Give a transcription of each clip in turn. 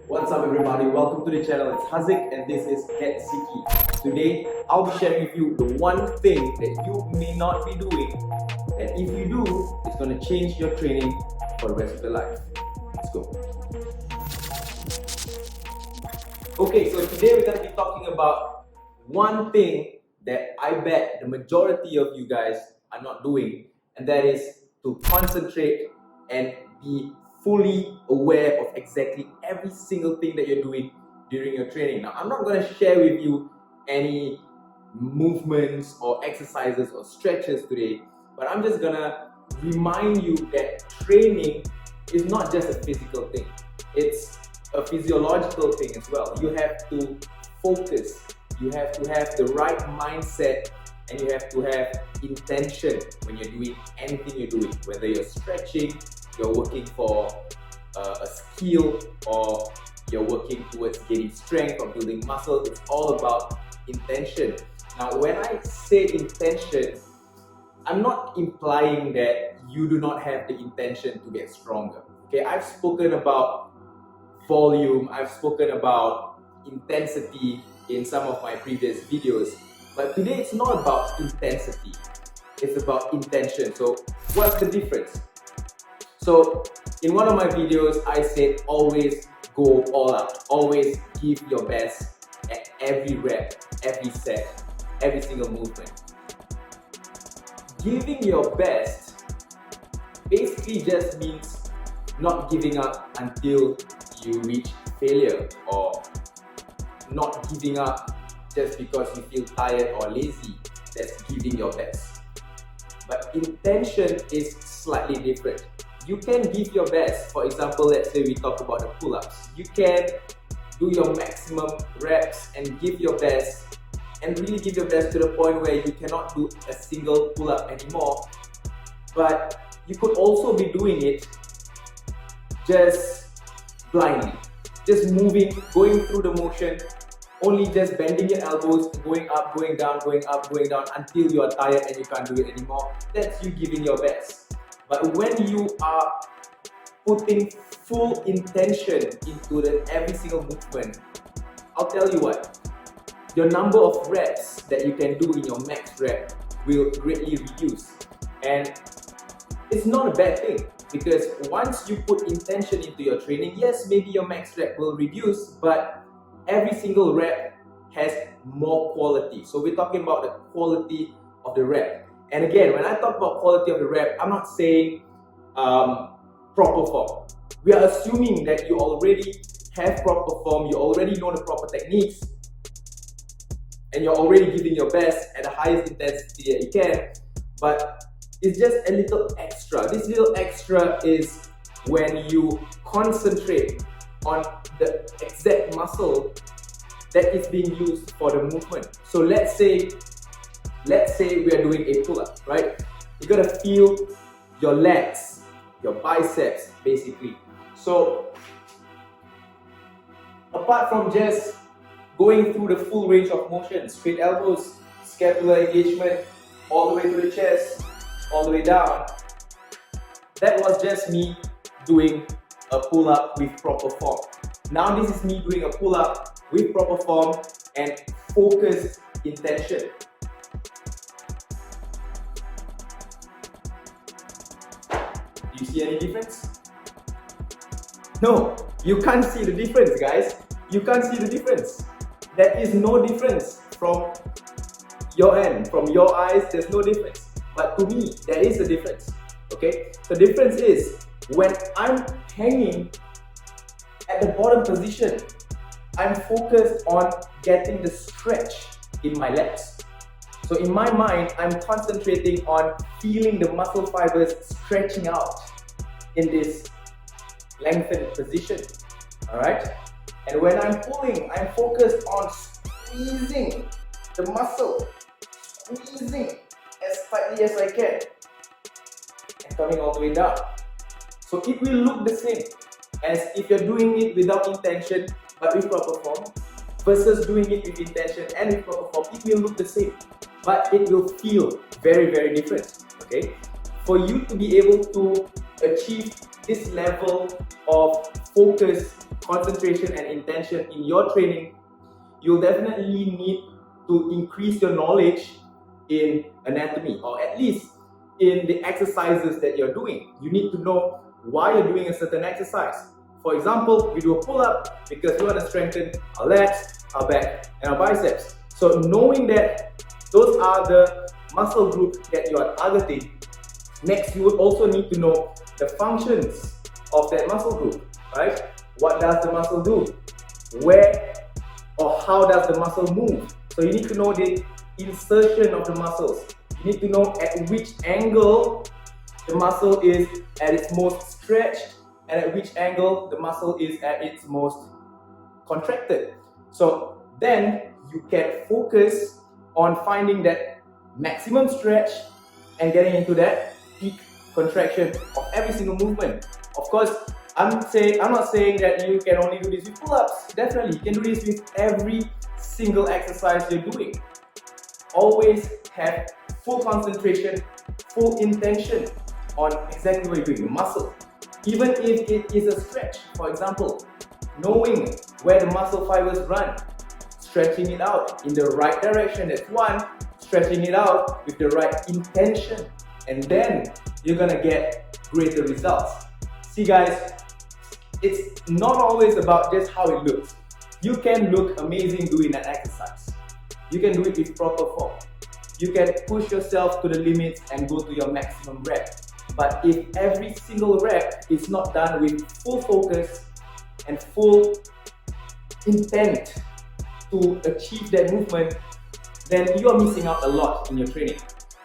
What's up everybody, welcome to the channel. It's Hazik and this is Get Ziki. Today I'll be sharing with you the one thing that you may not be doing, and if you do, it's going to change your training for the rest of your life. Let's go. Okay, so today we're going to be talking about one thing that I bet the majority of you guys are not doing, and that is to concentrate and be fully aware of exactly every single thing that you're doing during your training. Now, I'm not going to share with you any movements or exercises or stretches today, but I'm just going to remind you that training is not just a physical thing. It's a physiological thing as well. You have to focus, you have to have the right mindset, and you have to have intention when you're doing anything you're doing, whether you're stretching, you're working for a skill, or you're working towards gaining strength or building muscle. It's all about intention. Now, when I say intention, I'm not implying that you do not have the intention to get stronger. Okay, I've spoken about volume, I've spoken about intensity in some of my previous videos, but today it's not about intensity, it's about intention. So what's the difference? So in one of my videos I said always go all out, always give your best at every rep, every set, every single movement. Giving your best basically just means not giving up until you reach failure, or not giving up just because you feel tired or lazy. That's giving your best. But intention is slightly different. You can give your best. For example, let's say we talk about the pull-ups. You can do your maximum reps and give your best, and really give your best to the point where you cannot do a single pull-up anymore. But you could also be doing it just blindly, just moving, going through the motion, only just bending your elbows, going up, going down, going up, going down until you are tired and you can't do it anymore. That's you giving your best. But when you are putting full intention into every single movement, I'll tell you what, your number of reps that you can do in your max rep will greatly reduce. And it's not a bad thing, because once you put intention into your training, yes, maybe your max rep will reduce, but every single rep has more quality. So we're talking about the quality of the rep. And again, when I talk about quality of the rep, I'm not saying proper form. We are assuming that you already have proper form, you already know the proper techniques, and you're already giving your best at the highest intensity that you can, but it's just a little extra. This little extra is when you concentrate on the exact muscle that is being used for the movement. So let's say we are doing a pull-up, right? You gotta feel your legs, your biceps, basically. So apart from just going through the full range of motion, straight elbows, scapular engagement, all the way to the chest, all the way down, that was just me doing a pull-up with proper form. Now this is me doing a pull-up with proper form and focused intention. Do you see any difference? No, you can't see the difference, guys. You can't see the difference. There is no difference from your end, from your eyes, there's no difference. But to me, there is a difference, okay? The difference is when I'm hanging at the bottom position, I'm focused on getting the stretch in my legs. So in my mind, I'm concentrating on feeling the muscle fibers stretching out in this lengthened position, all right? And when I'm pulling, I'm focused on squeezing the muscle, squeezing as tightly as I can, and coming all the way down. So it will look the same as if you're doing it without intention but with proper form, versus doing it with intention and with proper form. It will look the same, but it will feel very, very different, okay? For you to be able to achieve this level of focus, concentration and intention in your training, you'll definitely need to increase your knowledge in anatomy, or at least in the exercises that you're doing. You need to know why you're doing a certain exercise. For example, we do a pull-up because we want to strengthen our lats, our back, and our biceps. So knowing that those are the muscle groups that you are targeting, next you would also need to know the functions of that muscle group, right? What does the muscle do? Where or how does the muscle move? So you need to know the insertion of the muscles. You need to know at which angle the muscle is at its most stretched and at which angle the muscle is at its most contracted. So then you can focus on finding that maximum stretch and getting into that peak contraction of every single movement. Of course, I'm not saying that you can only do this with pull-ups. Definitely, you can do this with every single exercise you're doing. Always have full concentration, full intention on exactly what you're doing, the muscle. Even if it is a stretch, for example, knowing where the muscle fibers run, stretching it out in the right direction, that's one, stretching it out with the right intention, and then you're gonna get greater results. See guys, it's not always about just how it looks. You can look amazing doing that exercise. You can do it with proper form. You can push yourself to the limits and go to your maximum rep. But if every single rep is not done with full focus and full intent to achieve that movement, then you are missing out a lot in your training.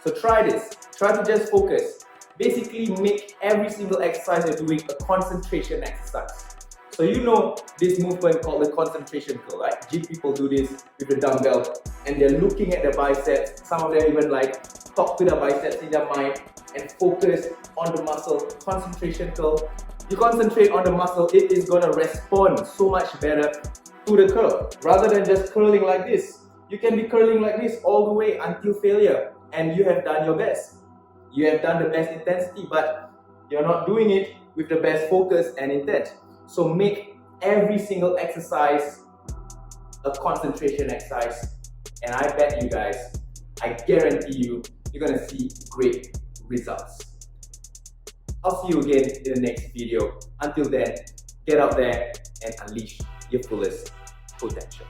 So try this. Try to just focus. Basically make every single exercise you're doing a concentration exercise. So you know this movement called the concentration curl, right? Gym people do this with the dumbbell and they're looking at their biceps. Some of them even like talk to their biceps in their mind and focus on the muscle. Concentration curl. You concentrate on the muscle, it is going to respond so much better to the curl. Rather than just curling like this. You can be curling like this all the way until failure and you have done your best. You have done the best intensity, but you're not doing it with the best focus and intent. So make every single exercise a concentration exercise. And I bet you guys, I guarantee you, you're gonna see great results. I'll see you again in the next video. Until then, get out there and unleash your fullest potential.